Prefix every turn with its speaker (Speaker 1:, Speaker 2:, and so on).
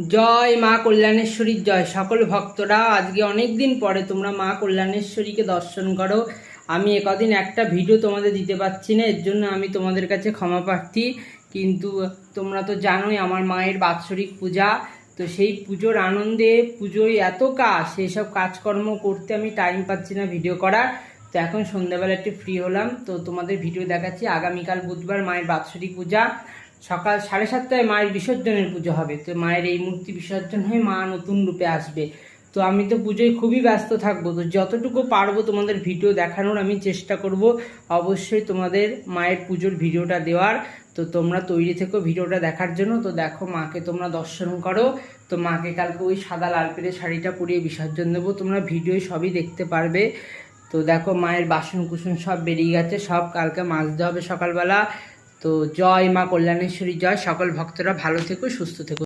Speaker 1: জয় মা কল্যাণেশ্বরীর জয়। সকল ভক্তরা আজকে অনেক দিন পরে তোমরা মা কল্যাণেশ্বরীকে দর্শন করো। আমি একদিন একটা ভিডিও তোমাদের দিতে পারছি না, এর জন্য আমি তোমাদের কাছে ক্ষমা প্রার্থী। কিন্তু তোমরা তো জানোই আমার মায়ের বাৎসরিক পূজা, তো সেই পুজোর আনন্দে পুজোয় এত কাজ, সেই সব কাজকর্ম করতে আমি টাইম পাচ্ছি না ভিডিও করার। তো এখন সন্ধ্যাবেলা একটু ফ্রি হলাম, তো তোমাদের ভিডিও দেখাচ্ছি। আগামীকাল বুধবার মায়ের বাৎসরিক পূজা, সকাল 7:30টায় মায়ের বিসর্জনের পুজো হবে। তো মায়ের এই মূর্তি বিসর্জন হয়ে মা নতুন রূপে আসবে। তো আমি তো পুজোয় খুবই ব্যস্ত থাকবো, তো যতটুকু পারবো তোমাদের ভিডিও দেখানোর আমি চেষ্টা করব। অবশ্যই তোমাদের মায়ের পুজোর ভিডিওটা দেওয়ার। তো তোমরা তৈরি থেকো ভিডিওটা দেখার জন্য। তো দেখো মাকে তোমরা দর্শন করো। তো মাকে কালকে ওই সাদা লাল পেরে শাড়িটা পরিয়ে বিসর্জন দেবো, তোমরা ভিডিও সবই দেখতে পারবে। তো দেখো মায়ের বাসন কুসন সব বেরিয়ে গেছে, সব কালকে মাজতে হবে সকালবেলা। তো জয় মা কল্যাণেশ্বরী জয়। সকল ভক্তরা ভালো থেকো, সুস্থ থেকো।